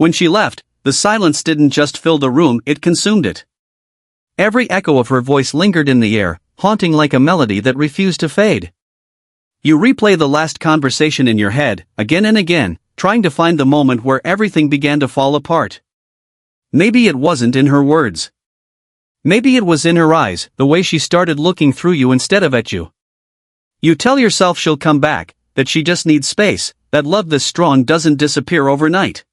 When she left, the silence didn't just fill the room, it consumed it. Every echo of her voice lingered in the air, haunting like a melody that refused to fade. You replay the last conversation in your head, again and again, trying to find the moment where everything began to fall apart. Maybe it wasn't in her words. Maybe it was in her eyes, the way she started looking through you instead of at you. You tell yourself she'll come back, that she just needs space, that love this strong doesn't disappear overnight.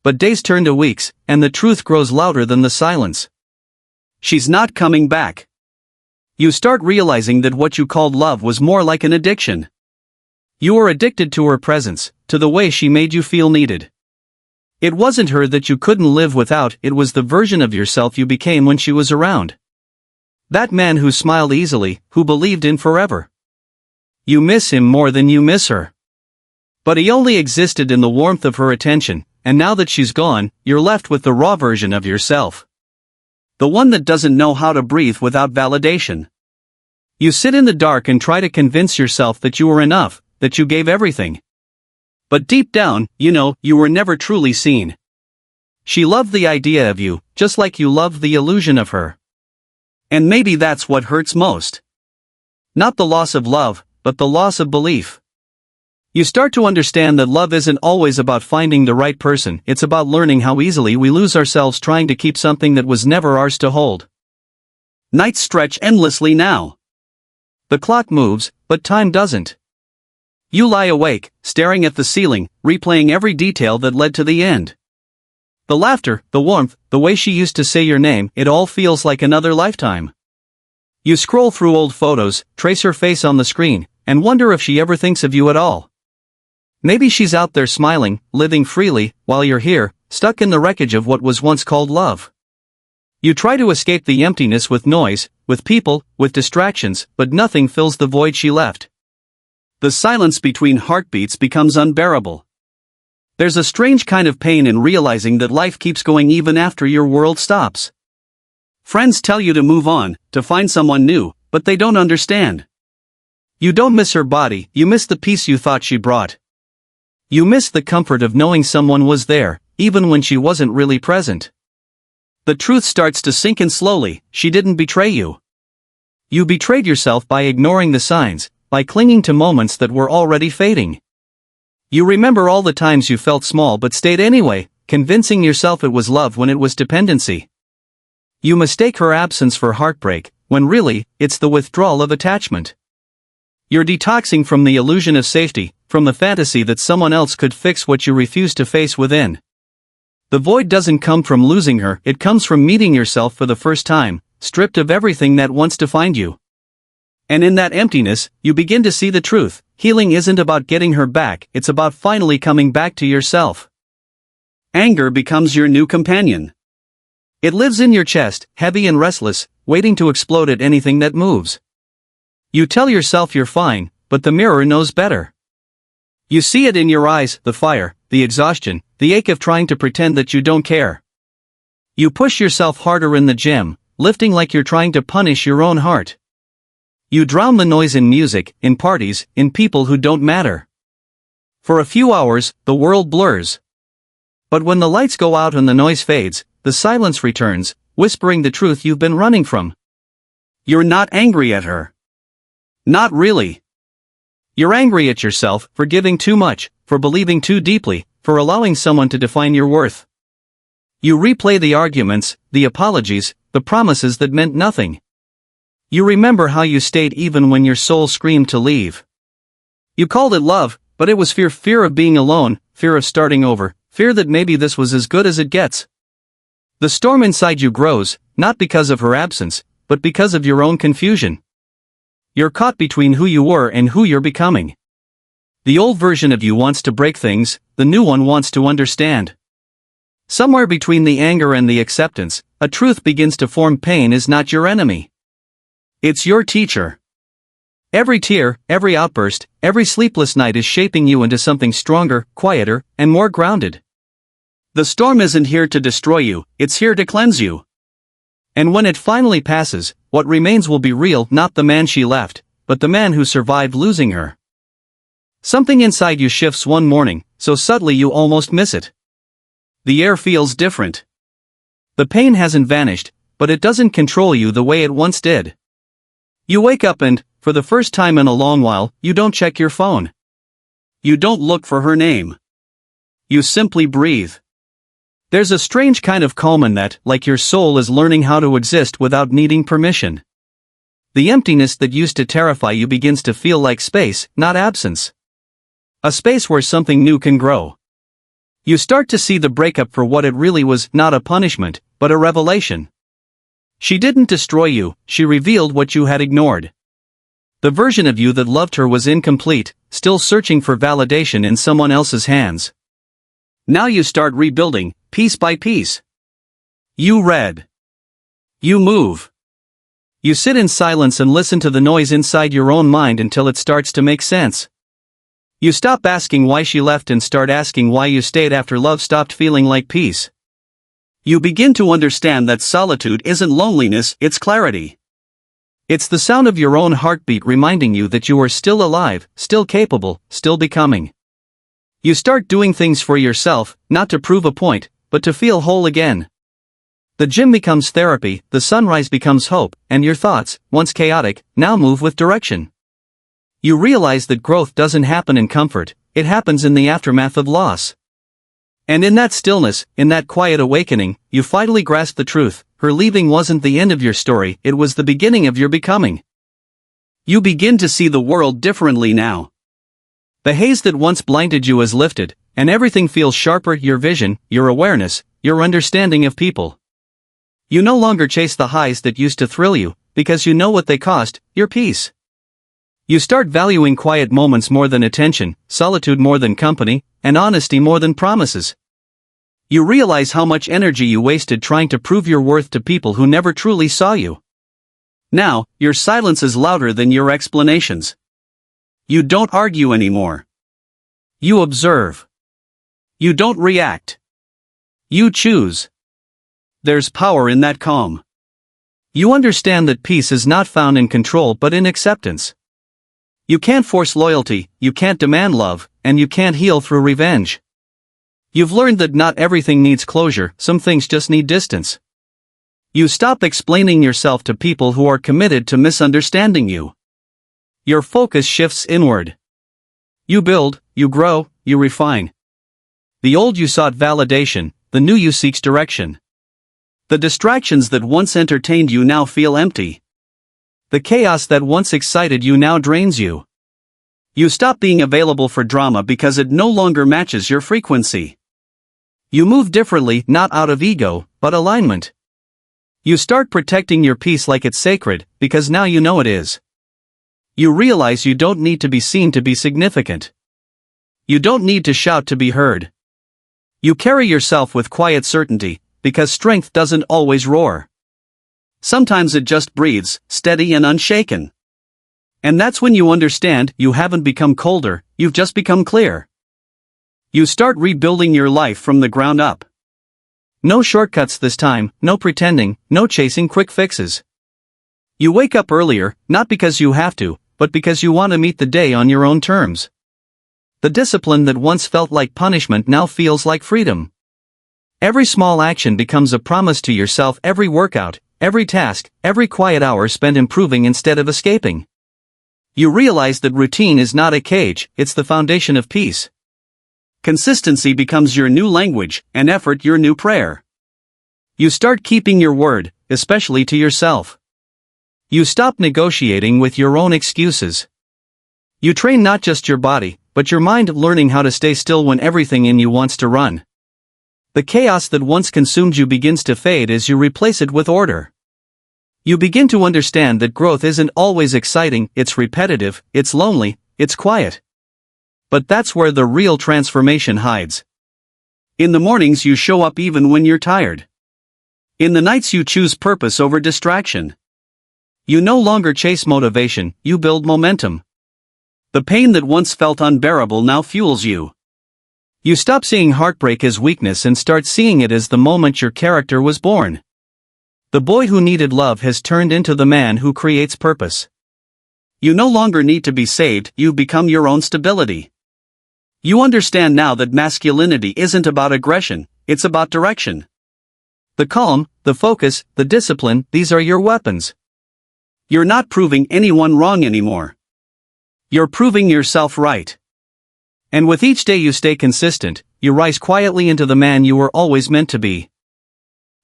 But days turn to weeks, and the truth grows louder than the silence. She's not coming back. You start realizing that what you called love was more like an addiction. You were addicted to her presence, to the way she made you feel needed. It wasn't her that you couldn't live without, it was the version of yourself you became when she was around. That man who smiled easily, who believed in forever. You miss him more than you miss her. But he only existed in the warmth of her attention, and now that she's gone, you're left with the raw version of yourself. The one that doesn't know how to breathe without validation. You sit in the dark and try to convince yourself that you were enough, that you gave everything. But deep down, you know, you were never truly seen. She loved the idea of you, just like you loved the illusion of her. And maybe that's what hurts most. Not the loss of love, but the loss of belief. You start to understand that love isn't always about finding the right person, it's about learning how easily we lose ourselves trying to keep something that was never ours to hold. Nights stretch endlessly now. The clock moves, but time doesn't. You lie awake, staring at the ceiling, replaying every detail that led to the end. The laughter, the warmth, the way she used to say your name, it all feels like another lifetime. You scroll through old photos, trace her face on the screen, and wonder if she ever thinks of you at all. Maybe she's out there smiling, living freely, while you're here, stuck in the wreckage of what was once called love. You try to escape the emptiness with noise, with people, with distractions, but nothing fills the void she left. The silence between heartbeats becomes unbearable. There's a strange kind of pain in realizing that life keeps going even after your world stops. Friends tell you to move on, to find someone new, but they don't understand. You don't miss her body, you miss the peace you thought she brought. You miss the comfort of knowing someone was there, even when she wasn't really present. The truth starts to sink in slowly, she didn't betray you. You betrayed yourself by ignoring the signs, by clinging to moments that were already fading. You remember all the times you felt small but stayed anyway, convincing yourself it was love when it was dependency. You mistake her absence for heartbreak, when really, it's the withdrawal of attachment. You're detoxing from the illusion of safety, from the fantasy that someone else could fix what you refuse to face within. The void doesn't come from losing her, it comes from meeting yourself for the first time, stripped of everything that once defined you. And in that emptiness, you begin to see the truth. Healing isn't about getting her back, it's about finally coming back to yourself. Anger becomes your new companion. It lives in your chest, heavy and restless, waiting to explode at anything that moves. You tell yourself you're fine, but the mirror knows better. You see it in your eyes, the fire, the exhaustion, the ache of trying to pretend that you don't care. You push yourself harder in the gym, lifting like you're trying to punish your own heart. You drown the noise in music, in parties, in people who don't matter. For a few hours, the world blurs. But when the lights go out and the noise fades, the silence returns, whispering the truth you've been running from. You're not angry at her. Not really. You're angry at yourself for giving too much, for believing too deeply, for allowing someone to define your worth. You replay the arguments, the apologies, the promises that meant nothing. You remember how you stayed even when your soul screamed to leave. You called it love, but it was fear of being alone, fear of starting over, fear that maybe this was as good as it gets. The storm inside you grows, not because of her absence, but because of your own confusion. You're caught between who you were and who you're becoming. The old version of you wants to break things, the new one wants to understand. Somewhere between the anger and the acceptance, a truth begins to form. Pain is not your enemy. It's your teacher. Every tear, every outburst, every sleepless night is shaping you into something stronger, quieter, and more grounded. The storm isn't here to destroy you, it's here to cleanse you. And when it finally passes, what remains will be real, not the man she left, but the man who survived losing her. Something inside you shifts one morning, so subtly you almost miss it. The air feels different. The pain hasn't vanished, but it doesn't control you the way it once did. You wake up and, for the first time in a long while, you don't check your phone. You don't look for her name. You simply breathe. There's a strange kind of calm in that, like your soul is learning how to exist without needing permission. The emptiness that used to terrify you begins to feel like space, not absence. A space where something new can grow. You start to see the breakup for what it really was, not a punishment, but a revelation. She didn't destroy you, she revealed what you had ignored. The version of you that loved her was incomplete, still searching for validation in someone else's hands. Now you start rebuilding, piece by piece. You read. You move. You sit in silence and listen to the noise inside your own mind until it starts to make sense. You stop asking why she left and start asking why you stayed after love stopped feeling like peace. You begin to understand that solitude isn't loneliness, it's clarity. It's the sound of your own heartbeat reminding you that you are still alive, still capable, still becoming. You start doing things for yourself, not to prove a point, but to feel whole again. The gym becomes therapy, the sunrise becomes hope, and your thoughts, once chaotic, now move with direction. You realize that growth doesn't happen in comfort, it happens in the aftermath of loss. And in that stillness, in that quiet awakening, you finally grasp the truth: her leaving wasn't the end of your story, it was the beginning of your becoming. You begin to see the world differently now. The haze that once blinded you has lifted, and everything feels sharper: your vision, your awareness, your understanding of people. You no longer chase the highs that used to thrill you, because you know what they cost: your peace. You start valuing quiet moments more than attention, solitude more than company, and honesty more than promises. You realize how much energy you wasted trying to prove your worth to people who never truly saw you. Now, your silence is louder than your explanations. You don't argue anymore. You observe. You don't react. You choose. There's power in that calm. You understand that peace is not found in control but in acceptance. You can't force loyalty, you can't demand love, and you can't heal through revenge. You've learned that not everything needs closure, some things just need distance. You stop explaining yourself to people who are committed to misunderstanding you. Your focus shifts inward. You build, you grow, you refine. The old you sought validation, the new you seeks direction. The distractions that once entertained you now feel empty. The chaos that once excited you now drains you. You stop being available for drama because it no longer matches your frequency. You move differently, not out of ego, but alignment. You start protecting your peace like it's sacred, because now you know it is. You realize you don't need to be seen to be significant. You don't need to shout to be heard. You carry yourself with quiet certainty, because strength doesn't always roar. Sometimes it just breathes, steady and unshaken. And that's when you understand you haven't become colder, you've just become clear. You start rebuilding your life from the ground up. No shortcuts this time, no pretending, no chasing quick fixes. You wake up earlier, not because you have to, but because you want to meet the day on your own terms. The discipline that once felt like punishment now feels like freedom. Every small action becomes a promise to yourself: every workout, every task, every quiet hour spent improving instead of escaping. You realize that routine is not a cage, it's the foundation of peace. Consistency becomes your new language, and effort your new prayer. You start keeping your word, especially to yourself. You stop negotiating with your own excuses. You train not just your body, but your mind, learning how to stay still when everything in you wants to run. The chaos that once consumed you begins to fade as you replace it with order. You begin to understand that growth isn't always exciting, it's repetitive, it's lonely, it's quiet. But that's where the real transformation hides. In the mornings you show up even when you're tired. In the nights you choose purpose over distraction. You no longer chase motivation, you build momentum. The pain that once felt unbearable now fuels you. You stop seeing heartbreak as weakness and start seeing it as the moment your character was born. The boy who needed love has turned into the man who creates purpose. You no longer need to be saved, you become your own stability. You understand now that masculinity isn't about aggression, it's about direction. The calm, the focus, the discipline, these are your weapons. You're not proving anyone wrong anymore. You're proving yourself right. And with each day you stay consistent, you rise quietly into the man you were always meant to be.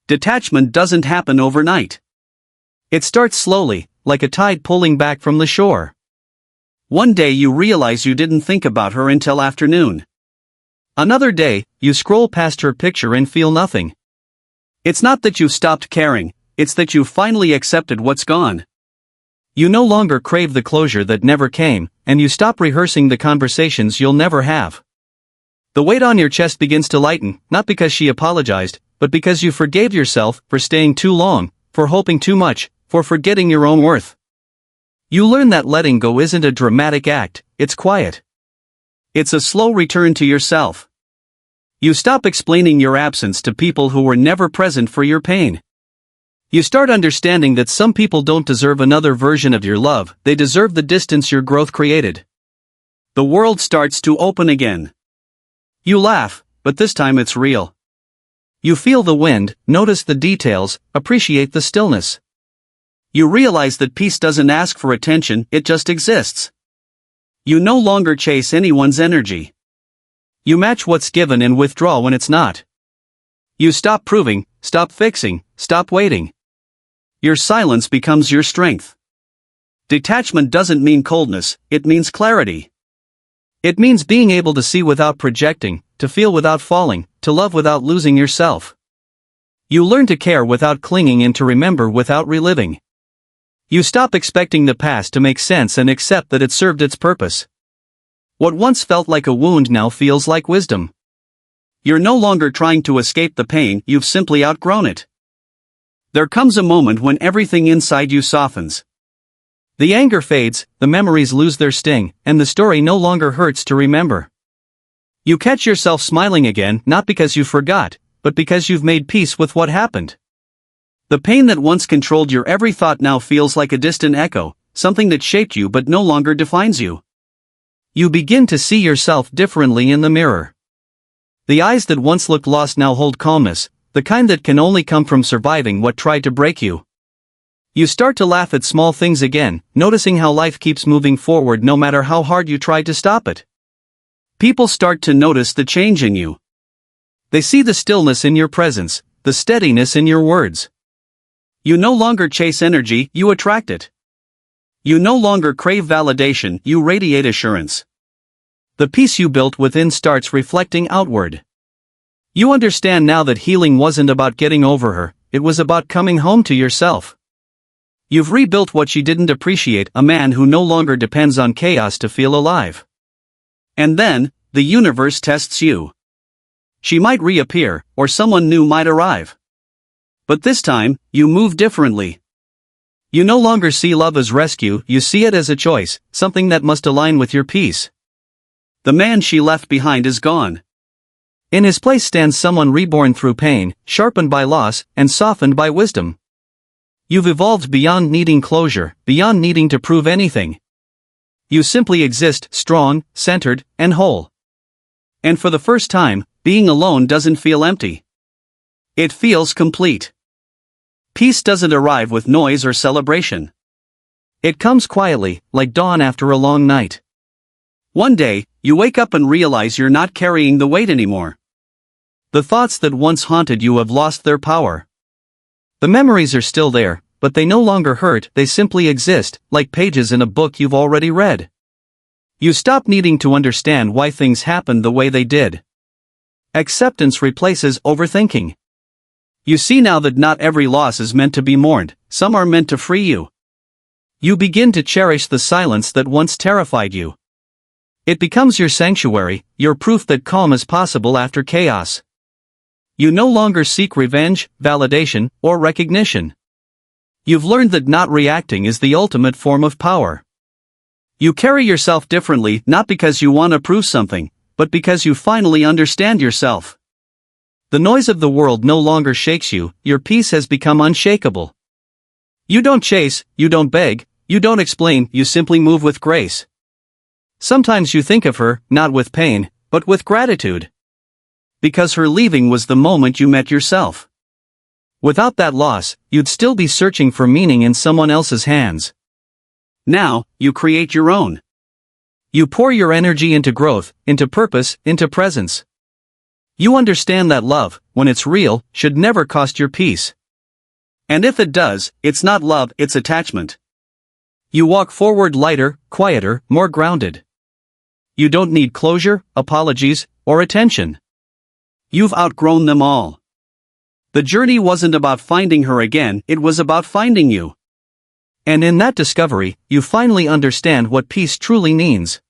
Detachment doesn't happen overnight. It starts slowly, like a tide pulling back from the shore. One day you realize you didn't think about her until afternoon. Another day, you scroll past her picture and feel nothing. It's not that you've stopped caring, it's that you've finally accepted what's gone. You no longer crave the closure that never came, and you stop rehearsing the conversations you'll never have. The weight on your chest begins to lighten, not because she apologized, but because you forgave yourself for staying too long, for hoping too much, for forgetting your own worth. You learn that letting go isn't a dramatic act, it's quiet. It's a slow return to yourself. You stop explaining your absence to people who were never present for your pain. You start understanding that some people don't deserve another version of your love, they deserve the distance your growth created. The world starts to open again. You laugh, but this time it's real. You feel the wind, notice the details, appreciate the stillness. You realize that peace doesn't ask for attention, it just exists. You no longer chase anyone's energy. You match what's given and withdraw when it's not. You stop proving, stop fixing, stop waiting. Your silence becomes your strength. Detachment doesn't mean coldness, it means clarity. It means being able to see without projecting, to feel without falling, to love without losing yourself. You learn to care without clinging and to remember without reliving. You stop expecting the past to make sense and accept that it served its purpose. What once felt like a wound now feels like wisdom. You're no longer trying to escape the pain, you've simply outgrown it. There comes a moment when everything inside you softens. The anger fades, the memories lose their sting, and the story no longer hurts to remember. You catch yourself smiling again, not because you forgot, but because you've made peace with what happened. The pain that once controlled your every thought now feels like a distant echo, something that shaped you but no longer defines you. You begin to see yourself differently in the mirror. The eyes that once looked lost now hold calmness, the kind that can only come from surviving what tried to break you. You start to laugh at small things again, noticing how life keeps moving forward no matter how hard you try to stop it. People start to notice the change in you. They see the stillness in your presence, the steadiness in your words. You no longer chase energy, you attract it. You no longer crave validation, you radiate assurance. The peace you built within starts reflecting outward. You understand now that healing wasn't about getting over her, it was about coming home to yourself. You've rebuilt what she didn't appreciate, a man who no longer depends on chaos to feel alive. And then, the universe tests you. She might reappear, or someone new might arrive. But this time, you move differently. You no longer see love as rescue, you see it as a choice, something that must align with your peace. The man she left behind is gone. In his place stands someone reborn through pain, sharpened by loss, and softened by wisdom. You've evolved beyond needing closure, beyond needing to prove anything. You simply exist, strong, centered, and whole. And for the first time, being alone doesn't feel empty. It feels complete. Peace doesn't arrive with noise or celebration. It comes quietly, like dawn after a long night. One day, you wake up and realize you're not carrying the weight anymore. The thoughts that once haunted you have lost their power. The memories are still there, but they no longer hurt, they simply exist, like pages in a book you've already read. You stop needing to understand why things happened the way they did. Acceptance replaces overthinking. You see now that not every loss is meant to be mourned, some are meant to free you. You begin to cherish the silence that once terrified you. It becomes your sanctuary, your proof that calm is possible after chaos. You no longer seek revenge, validation, or recognition. You've learned that not reacting is the ultimate form of power. You carry yourself differently, not because you want to prove something, but because you finally understand yourself. The noise of the world no longer shakes you, your peace has become unshakable. You don't chase, you don't beg, you don't explain, you simply move with grace. Sometimes you think of her, not with pain, but with gratitude. Because her leaving was the moment you met yourself. Without that loss, you'd still be searching for meaning in someone else's hands. Now, you create your own. You pour your energy into growth, into purpose, into presence. You understand that love, when it's real, should never cost your peace. And if it does, it's not love, it's attachment. You walk forward lighter, quieter, more grounded. You don't need closure, apologies, or attention. You've outgrown them all. The journey wasn't about finding her again, it was about finding you. And in that discovery, you finally understand what peace truly means.